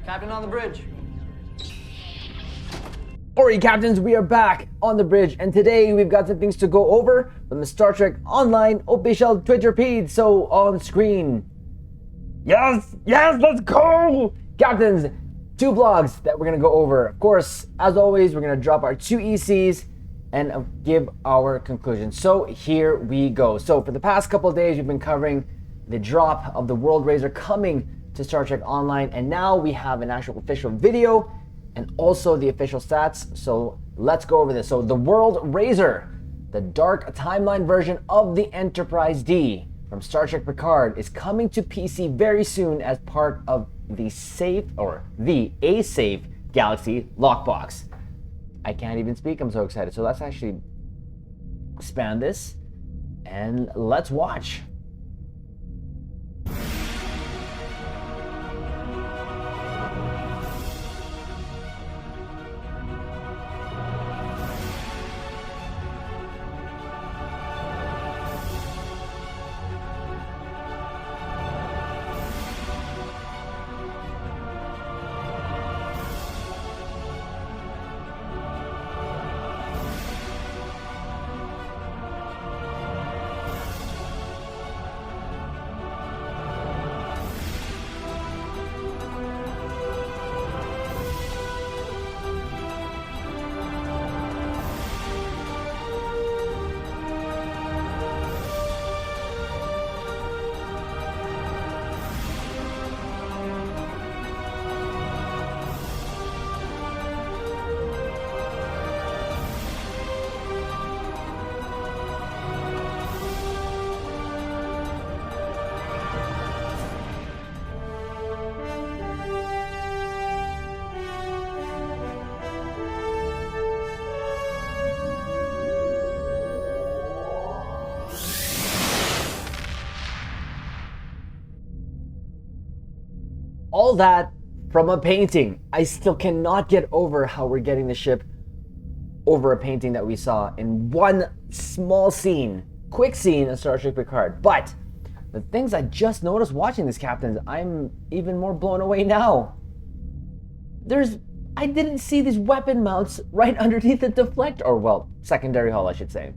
Captain on the bridge. Alright, captains, we are back on the bridge, and today we've got some things to go over from the Star Trek Online official Twitter feed. So on screen, yes, let's go, captains. 2 blogs that we're gonna go over. Of course, as always, we're gonna drop our 2 ECs and give our conclusion. So here we go. So for the past couple of days, we've been covering the drop of the World Razer coming to Star Trek Online, and now we have an actual official video and also the official stats. So let's go over this. So the World Razer, the dark timeline version of the Enterprise D from Star Trek Picard, is coming to PC very soon as part of the A Safe Galaxy lockbox. I can't even speak, I'm so excited. So let's actually expand this and let's watch. All that from a painting. I still cannot get over how we're getting the ship over a painting that we saw in one small scene, quick scene of Star Trek Picard. But the things I just noticed watching this, captains, I'm even more blown away now. I didn't see these weapon mounts right underneath the deflector, or well, secondary hull, I should say.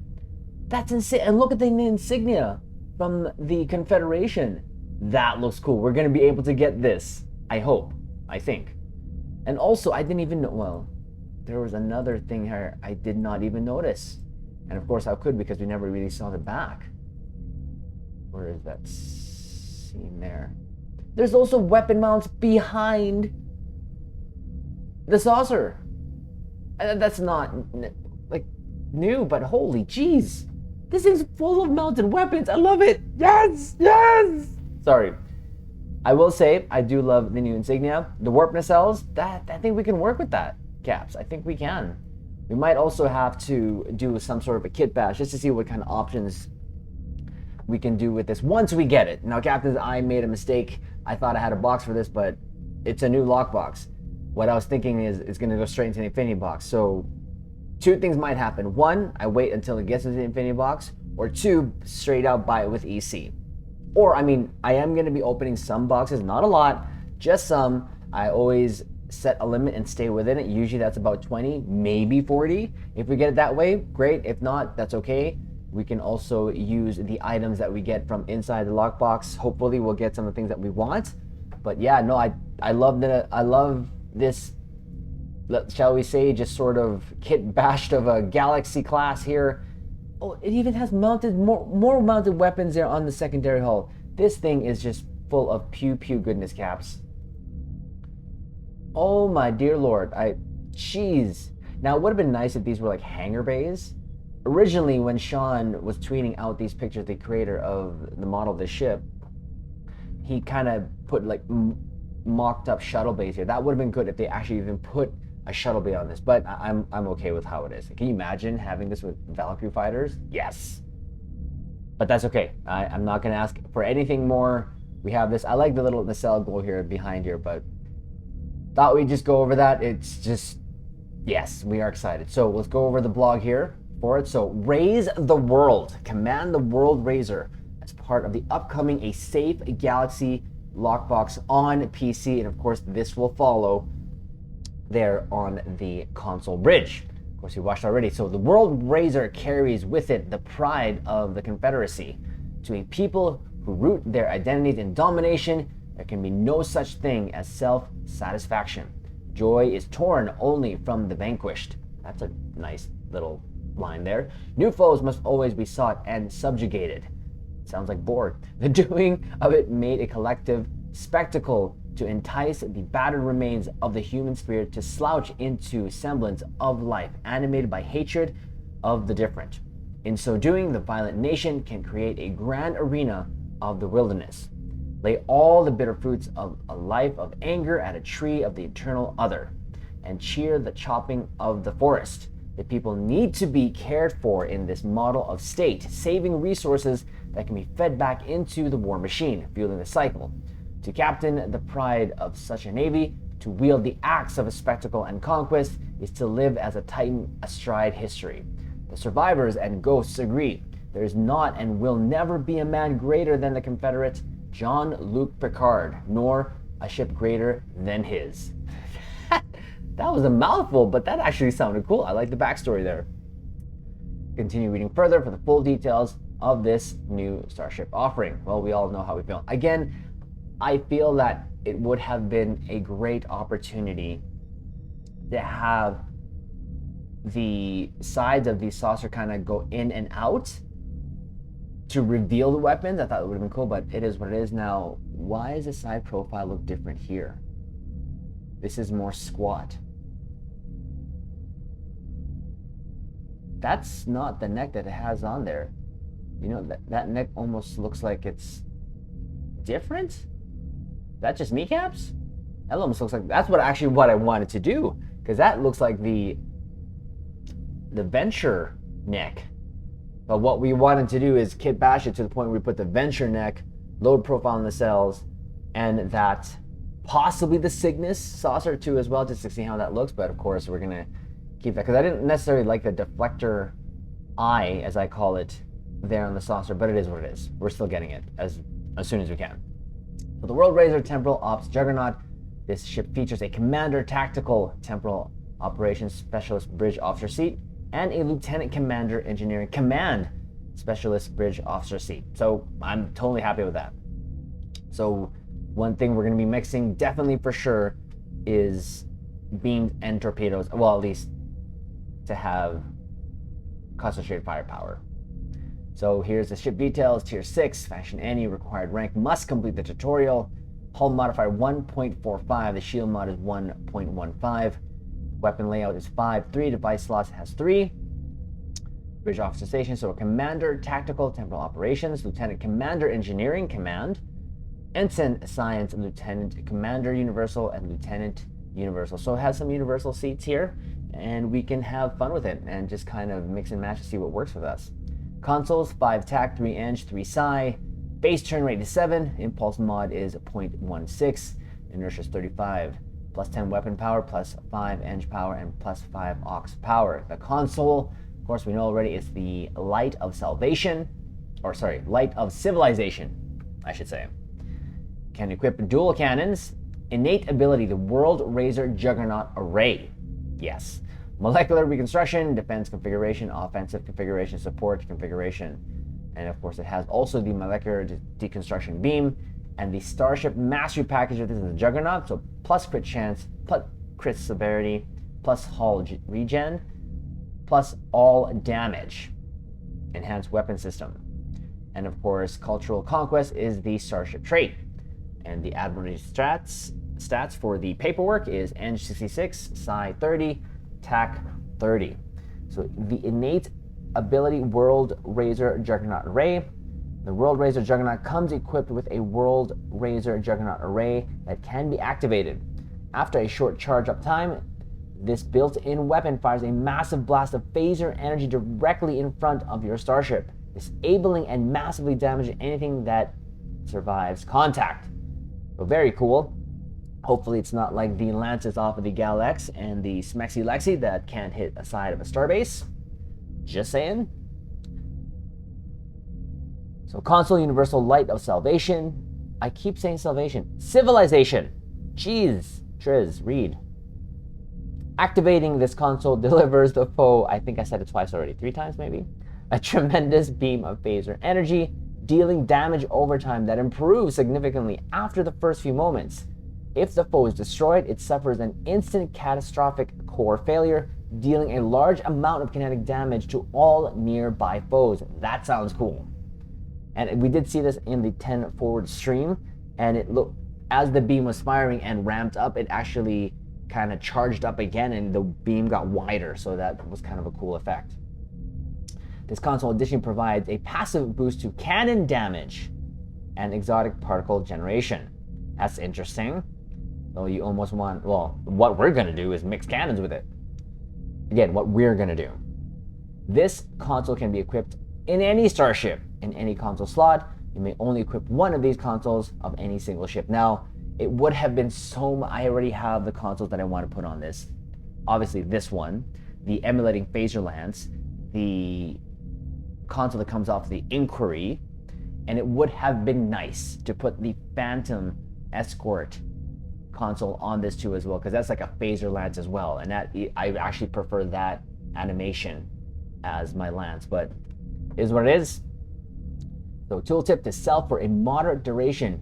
That's insane. And look at the insignia from the Confederation. That looks cool. We're gonna be able to get this. I hope. I think. And also, I didn't even know, well, there was another thing here I did not even notice. And of course I could, because we never really saw the back. Where is that scene there? There's also weapon mounts behind the saucer. That's not like new, but holy jeez. This thing's full of mounted weapons. I love it. Yes. Sorry. I will say, I do love the new insignia. The warp nacelles, I think we can work with that, Caps. I think we can. We might also have to do some sort of a kit bash just to see what kind of options we can do with this once we get it. Now, Captains, I made a mistake. I thought I had a box for this, but it's a new lockbox. What I was thinking is it's gonna go straight into the Infinity box. So 2 things might happen. 1, I wait until it gets into the Infinity box, or 2, straight out buy it with EC. Or, I mean, I am going to be opening some boxes, not a lot, just some. I always set a limit and stay within it. Usually that's about 20, maybe 40. If we get it that way, great. If not, that's okay. We can also use the items that we get from inside the lockbox. Hopefully we'll get some of the things that we want. But yeah, no, I love this, shall we say, just sort of kit bashed of a Galaxy class here. Oh, it even has more mounted weapons there on the secondary hull. This thing is just full of pew goodness, Caps. Oh my dear lord, jeez. Now it would have been nice if these were like hangar bays. Originally, when Sean was tweeting out these pictures, the creator of the model of the ship, he kind of put like mocked up shuttle bays here. That would have been good if they actually even put a shuttle bay on this, but I'm okay with how it is. Can you imagine having this with Valkyrie fighters? Yes. But that's okay. I'm not gonna ask for anything more. We have this. I like the little nacelle glow here behind here, but thought we'd just go over that. It's just, yes, we are excited. So let's go over the blog here for it. So RAZE the World, command the World Razer as part of the upcoming A Safe Galaxy lockbox on PC, and of course this will follow there on the console bridge. Of course, you watched already. So the World Razor carries with it the pride of the Confederacy. To a people who root their identities in domination, there can be no such thing as self-satisfaction. Joy is torn only from the vanquished. That's a nice little line there. New foes must always be sought and subjugated. Sounds like bored. The doing of it made a collective spectacle to entice the battered remains of the human spirit to slouch into semblance of life, animated by hatred of the different. In so doing, the violent nation can create a grand arena of the wilderness. Lay all the bitter fruits of a life of anger at a tree of the eternal other, and cheer the chopping of the forest. The people need to be cared for in this model of state, saving resources that can be fed back into the war machine, fueling the cycle. To captain the pride of such a navy, to wield the axe of a spectacle and conquest, is to live as a titan astride history. The survivors and ghosts agree. There is not and will never be a man greater than the Confederate Jean-Luc Picard, nor a ship greater than his. That was a mouthful, but that actually sounded cool. I like the backstory there. Continue reading further for the full details of this new Starship offering. Well, we all know how we feel. Again, I feel that it would have been a great opportunity to have the sides of the saucer kind of go in and out to reveal the weapons. I thought it would have been cool, but it is what it is. Now, why does the side profile look different here? This is more squat. That's not the neck that it has on there. You know, that neck almost looks like it's different. That just kneecaps? That almost looks like, that's what I wanted to do, because that looks like the Venture neck. But what we wanted to do is kit bash it to the point where we put the Venture neck, load profile in the cells, and that possibly the Cygnus saucer too as well, just to see how that looks. But of course we're gonna keep that, because I didn't necessarily like the deflector eye, as I call it, there on the saucer, but it is what it is. We're still getting it as soon as we can. So the World Razor Temporal Ops Juggernaut. This ship features a Commander Tactical Temporal Operations Specialist Bridge Officer seat and a Lieutenant Commander Engineering Command Specialist Bridge Officer seat. So I'm totally happy with that. So one thing we're going to be mixing definitely for sure is beams and torpedoes, well, at least to have concentrated firepower. So here's the ship details. Tier 6, Faction Any, required rank, must complete the tutorial. Hull modifier 1.45, the shield mod is 1.15. Weapon layout is 5.3, device slots has 3. Bridge Officer Station, so a Commander Tactical Temporal Operations, Lieutenant Commander Engineering Command, Ensign Science, Lieutenant Commander Universal, and Lieutenant Universal. So it has some universal seats here, and we can have fun with it and just kind of mix and match to see what works with us. Consoles, 5 TAC, 3 Eng, 3 Psi. Base turn rate is 7. Impulse mod is 0.16. Inertia is 35. Plus 10 weapon power, plus 5 Eng power, and plus 5 aux power. The console, of course, we know already, is the Light of Salvation. Or sorry, Light of Civilization, I should say. Can equip dual cannons. Innate ability, the World Razor Juggernaut Array. Yes. Molecular reconstruction, defense configuration, offensive configuration, support configuration. And of course it has also the molecular deconstruction beam and the Starship Mastery package. This is the Juggernaut, so plus crit chance, plus crit severity, plus hull regen, plus all damage. Enhanced weapon system. And of course Cultural Conquest is the Starship trait. And the Admiralty stats for the paperwork is Eng 66, Psi 30, TAC 30. So the innate ability World Razor Juggernaut Array. The World Razor Juggernaut comes equipped with a World Razor Juggernaut Array that can be activated. After a short charge up time, this built-in weapon fires a massive blast of phaser energy directly in front of your starship, disabling and massively damaging anything that survives contact. So very cool. Hopefully it's not like the Lances off of the Gal X and the Smexy Lexi that can't hit a side of a starbase. Just saying. So console universal Light of Salvation. I keep saying salvation. Civilization. Jeez. Triz, read. Activating this console delivers the foe, I think I said it twice already, 3 times maybe, a tremendous beam of phaser energy, dealing damage over time that improves significantly after the first few moments. If the foe is destroyed, it suffers an instant catastrophic core failure, dealing a large amount of kinetic damage to all nearby foes. That sounds cool. And we did see this in the 10 forward stream, and it looked, as the beam was firing and ramped up, it actually kind of charged up again and the beam got wider, so that was kind of a cool effect. This console addition provides a passive boost to cannon damage and exotic particle generation. That's interesting. Though you almost want, well, what we're gonna do is mix cannons with it. Again, what we're gonna do. This console can be equipped in any starship, in any console slot. You may only equip one of these consoles of any single ship. Now, it would have been so, I already have the consoles that I want to put on this. Obviously this one, the emulating phaser lance, the console that comes off the Inquiry, and it would have been nice to put the Phantom Escort console on this too as well, because that's like a phaser lance as well, and that I actually prefer that animation as my lance, but it is what it is. So tooltip to sell for a moderate duration.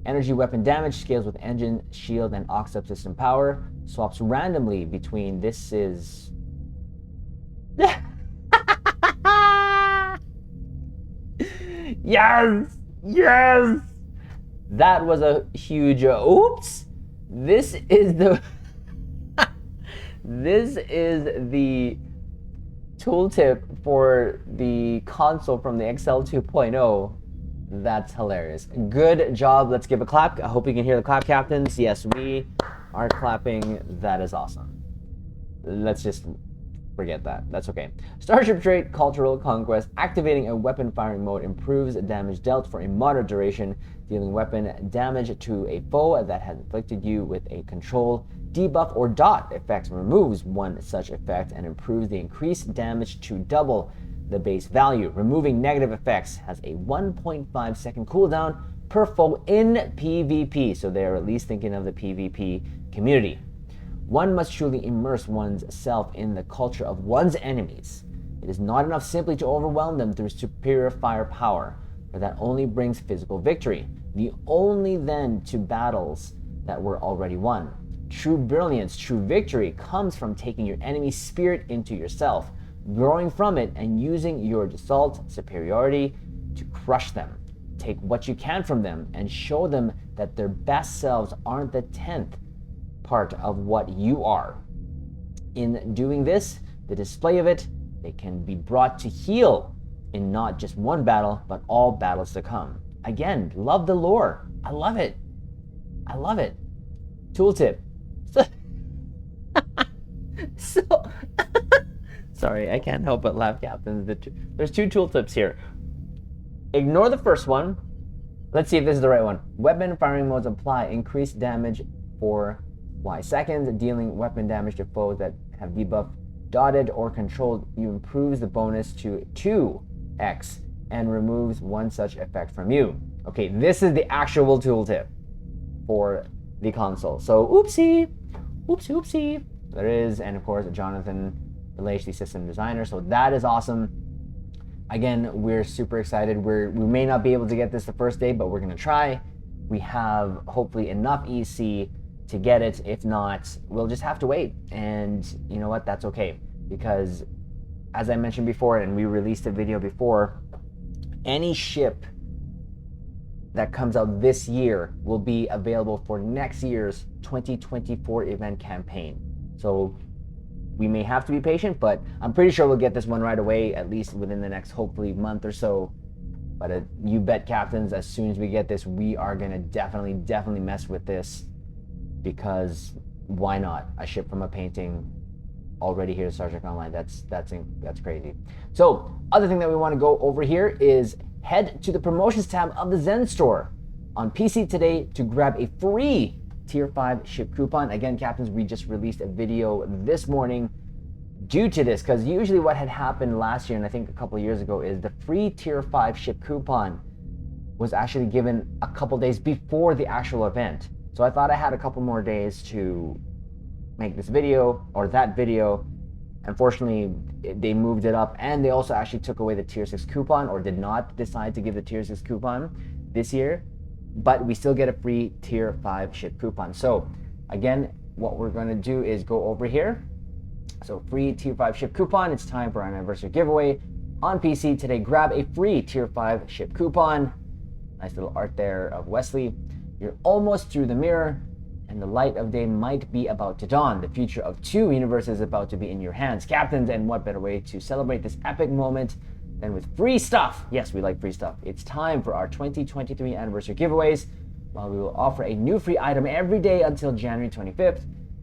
Energy weapon damage scales with engine, shield, and aux subsystem power. Swaps randomly between this is... Yes! Yes! That was a huge... oops! This is the... This is the tooltip for the console from the XL 2.0. That's hilarious. Good job. Let's give a clap. I hope you can hear the clap, captains. Yes, we are clapping. That is awesome. Let's just forget that. That's okay. Starship trait, Cultural Conquest. Activating a weapon firing mode improves damage dealt for a moderate duration, dealing weapon damage to a foe that has inflicted you with a control, debuff, or dot effect. Removes one such effect and improves the increased damage to double the base value. Removing negative effects has a 1.5 second cooldown per foe in PvP. So they're at least thinking of the PvP community. One must truly immerse one's self in the culture of one's enemies. It is not enough simply to overwhelm them through superior firepower, for that only brings physical victory, the only then to battles that were already won. True brilliance, true victory comes from taking your enemy's spirit into yourself, growing from it, and using your assault superiority to crush them. Take what you can from them and show them that their best selves aren't the 10th part of what you are. In doing this, the display of it, they can be brought to heel in not just one battle, but all battles to come. Again, love the lore. I love it. I love it. Tooltip. So sorry, I can't help but laugh, captains. There's 2 tooltips here. Ignore the first one. Let's see if this is the right one. Weapon firing modes apply increased damage for Y seconds, dealing weapon damage to foes that have debuff dotted or controlled. You improves the bonus to 2x and removes one such effect from you. Okay, this is the actual tooltip for the console. So oopsie, oopsie. There is, and of course, Jonathan Relay, the system designer. So that is awesome. Again, we're super excited. We may not be able to get this the first day, but we're gonna try. We have hopefully enough EC to get it. If not, we'll just have to wait. And you know what? That's okay, because as I mentioned before, and we released a video before, any ship that comes out this year will be available for next year's 2024 event campaign. So we may have to be patient, but I'm pretty sure we'll get this one right away, at least within the next, hopefully, month or so. But you bet, captains, as soon as we get this, we are gonna definitely mess with this, because why not? A ship from a painting already here to Star Trek Online. That's crazy. So other thing that we want to go over here is head to the promotions tab of the Zen store on PC today to grab a free Tier 5 ship coupon. Again, captains, we just released a video this morning due to this, because usually what had happened last year, and I think a couple of years ago, is the free Tier 5 ship coupon was actually given a couple days before the actual event. So I thought I had a couple more days to make this video or that video. Unfortunately, they moved it up, and they also actually took away the tier 6 coupon, or did not decide to give the tier 6 coupon this year, but we still get a free tier 5 ship coupon. So again, what we're going to do is go over here. So free tier 5 ship coupon. It's time for our anniversary giveaway on PC today. Grab a free tier 5 ship coupon. Nice little art there of Wesley. You're almost through the mirror, and the light of day might be about to dawn. The future of 2 universes is about to be in your hands, captains, and what better way to celebrate this epic moment than with free stuff. Yes, we like free stuff. It's time for our 2023 anniversary giveaways. While we will offer a new free item every day until January 25th,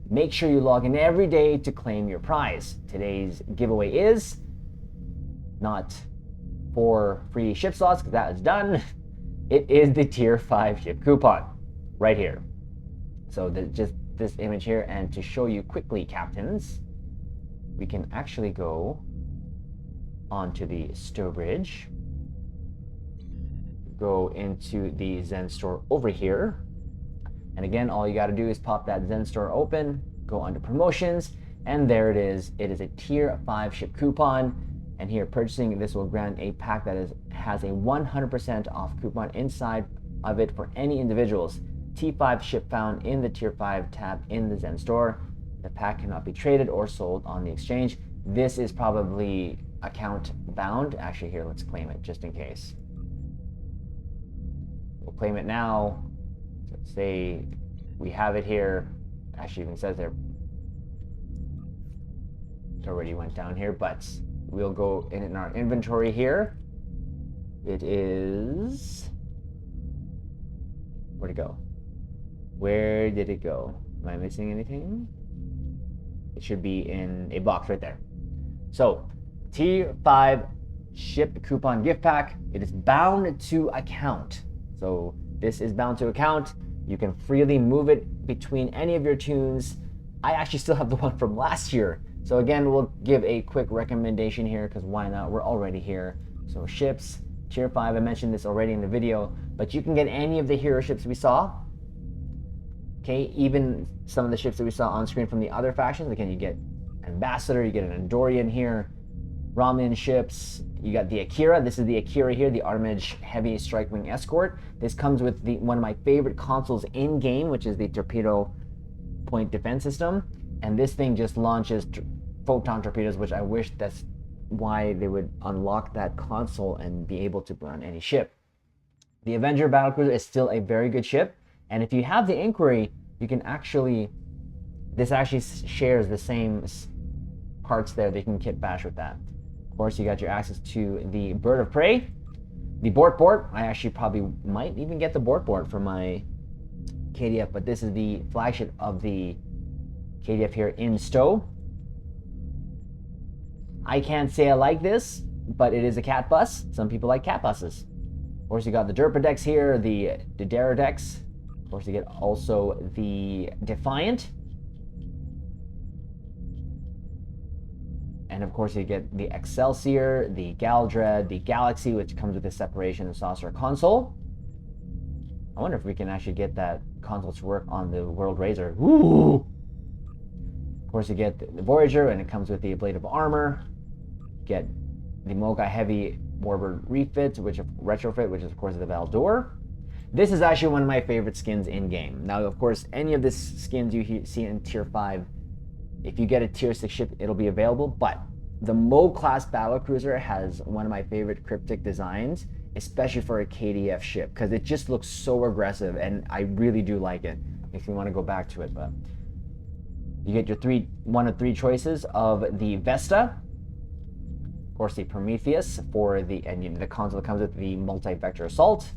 make sure you log in every day to claim your prize. Today's giveaway is not 4 free ship slots, because that is done. It is the tier 5 ship coupon right here. So just this image here, and to show you quickly, captains, we can actually go onto the Stowe Bridge, go into the Zen store over here, and again, all you got to do is pop that Zen store open, go under promotions, and there it is. It is a tier 5 ship coupon, and here purchasing this will grant a pack that has a 100% off coupon inside of it for any individuals. T5 ship found in the tier 5 tab in the Zen store. The pack cannot be traded or sold on the exchange. This is probably account bound. Actually, here, let's claim it just in case. We'll claim it now. So let's say we have it here. Actually, even says there. It already went down here, but we'll go in our inventory here. It is, where'd it go? Where did it go? Am I missing anything? It should be in a box right there. So, tier 5 ship coupon gift pack. It is bound to account. So this is bound to account. You can freely move it between any of your tunes. I actually still have the one from last year. So again, we'll give a quick recommendation here, because why not? We're already here. So ships, tier 5, I mentioned this already in the video, but you can get any of the hero ships we saw. Okay, even some of the ships that we saw on screen from the other factions. Again, you get Ambassador, you get an Andorian here, Romulan ships, you got the Akira. This is the Akira here, the Armage Heavy Strike Wing Escort. This comes with one of my favorite consoles in game, which is the Torpedo Point Defense System. And this thing just launches photon torpedoes, which I wish that's why they would unlock that console and be able to run any ship. The Avenger Battlecruiser is still a very good ship. And if you have the Inquiry, you can actually, this actually shares the same parts there. They can kit bash with that. Of course, you got your access to the Bird of Prey, the Bort. I actually probably might even get the Bort for my KDF, but this is the flagship of the KDF here in Stowe. I can't say I like this, but it is a cat bus. Some people like cat buses. Of course, you got the Derpa decks here, the Dara decks. Of course, you get also the Defiant. And of course, you get the Excelsior, the Galdred, the Galaxy, which comes with the Separation and Saucer console. I wonder if we can actually get that console to work on the World Razor. Woo! Of course, you get the Voyager, and it comes with the Blade of Armor. You get the Mogai Heavy Warbird retrofit, which is of course the Valdor. This is actually one of my favorite skins in game. Now, of course, any of the skins you see in tier 5, if you get a tier 6 ship, it'll be available. But the Mo class battlecruiser has one of my favorite cryptic designs, especially for a KDF ship, because it just looks so aggressive, and I really do like it. If you want to go back to it, but you get your one of three choices of the Vesta, of course the Prometheus for the console that comes with the multi-vector assault.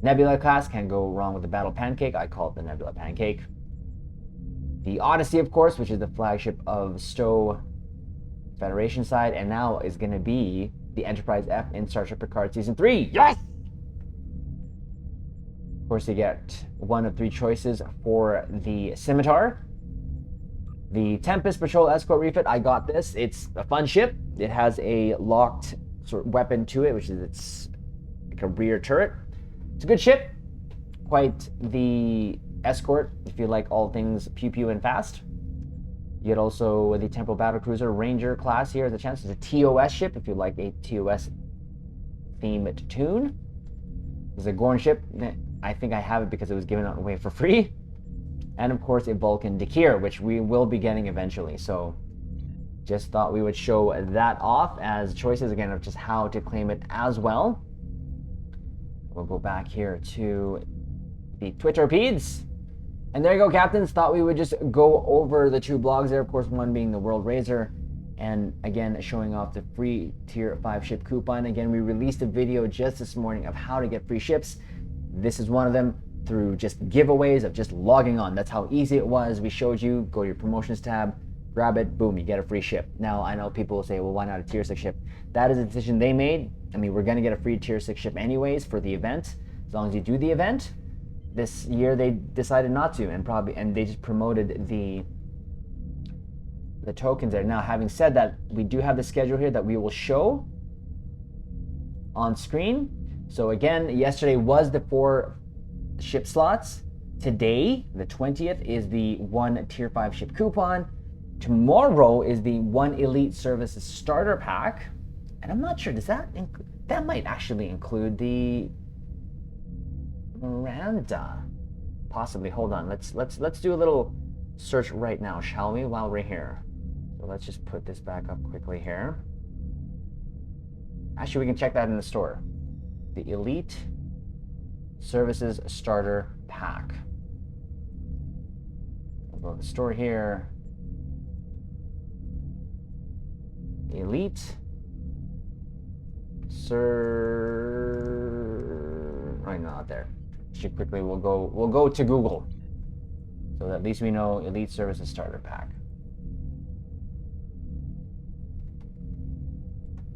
Nebula class, can't go wrong with the Battle Pancake. I call it the Nebula Pancake. The Odyssey, of course, which is the flagship of Stowe Federation side, and now is going to be the Enterprise F in Star Trek Picard Season 3. Yes! Of course, you get one of three choices for the Scimitar. The Tempest Patrol Escort refit, I got this. It's a fun ship. It has a locked sort of weapon to it, which is its like a rear turret. It's a good ship. Quite the escort if you like all things pew pew and fast. You get also the Temporal Battlecruiser Ranger class here as a chance. It's a TOS ship if you like a TOS themed tune. There's a Gorn ship. I think I have it because it was given away for free. And of course a Vulcan Dakir, which we will be getting eventually. So just thought we would show that off as choices again of just how to claim it as well. We'll go back here to the Twitter feeds. And there you go, captains. Thought we would just go over the two blogs there. Of course, one being the World Razor, and again, showing off the free Tier 5 ship coupon. Again, we released a video just this morning of how to get free ships. This is one of them through just giveaways of just logging on. That's how easy it was. We showed you, go to your promotions tab, grab it, boom, you get a free ship. Now, I know people will say, well, why not a Tier 6 ship? That is a decision they made. I mean, we're going to get a free Tier 6 ship anyways for the event, as long as you do the event. This year they decided not to, and they just promoted the tokens there. Now, having said that, we do have the schedule here that we will show on screen. So again, yesterday was the 4 ship slots. Today, the 20th, is the 1 Tier 5 ship coupon. Tomorrow is the 1 Elite Services starter pack. And I'm not sure, does that might actually include the Miranda, possibly. Hold on, let's do a little search right now, shall we, while we're here. So let's just put this back up quickly here. Actually, we can check that in the store. The Elite Services starter pack. We'll go to the store here. Elite right, not there. Should quickly we'll go to Google, so that at least we know Elite Services starter pack.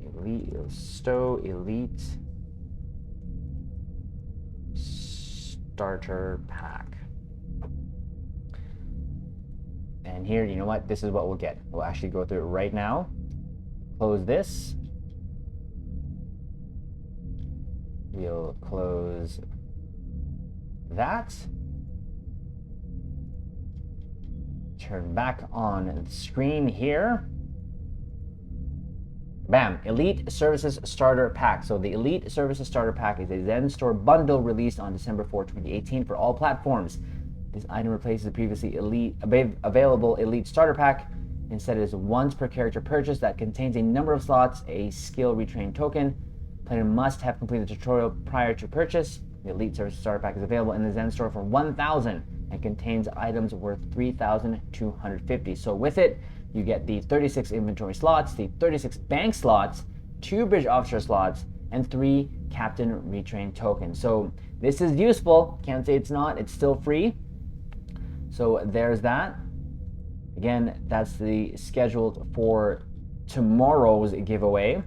Elite starter pack. And here, you know what? This is what we'll get. We'll actually go through it right now. Close this. We'll close that. Turn back on the screen here. Bam, Elite Services Starter Pack. So the Elite Services Starter Pack is a Zen Store bundle released on December 4, 2018 for all platforms. This item replaces the previously available Elite Starter Pack. Instead, it is once per character purchase that contains a number of slots, a skill retrain token. Player must have completed the tutorial prior to purchase. The Elite Services Starter Pack is available in the Zen Store for 1,000 and contains items worth 3,250. So with it, you get the 36 inventory slots, the 36 bank slots, 2 bridge officer slots, and 3 captain retrain tokens. So this is useful. Can't say it's not. It's still free. So there's that. Again, that's the scheduled for tomorrow's giveaway.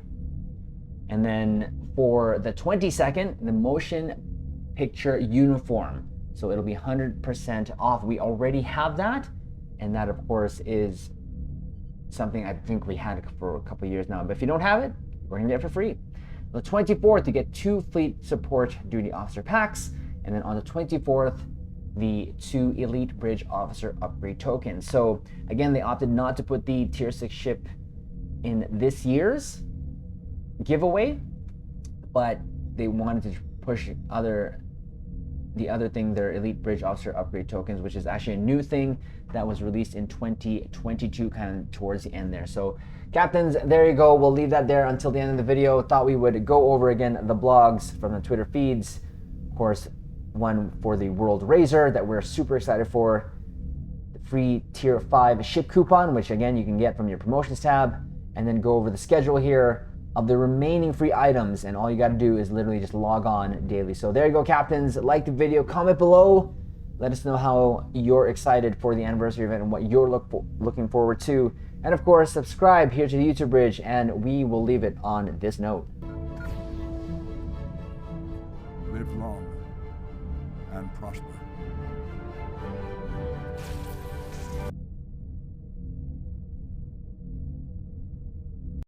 And then for the 22nd, the motion picture uniform. So it'll be 100% off. We already have that. And that, of course, is something I think we had for a couple of years now. But if you don't have it, we're going to get it for free. On the 24th, you get 2 fleet support duty officer packs. And then on the 24th, the 2 elite bridge officer upgrade tokens. So again, they opted not to put the tier 6 ship in this year's giveaway, but they wanted to push the other thing, their elite bridge officer upgrade tokens, which is actually a new thing that was released in 2022, kind of towards the end there. So captains, there you go. We'll leave that there until the end of the video. Thought we would go over again the blogs from the Twitter feeds. Of course, one for the World Razor that we're super excited for, the free tier 5 ship coupon, which again you can get from your promotions tab, and then go over the schedule here of the remaining free items, and all you got to do is literally just log on daily. So there you go, captains. Like the video, comment below, let us know how you're excited for the anniversary event and what you're looking forward to, and of course subscribe here to the YouTube Bridge, and we will leave it on this note. Live long and prosper.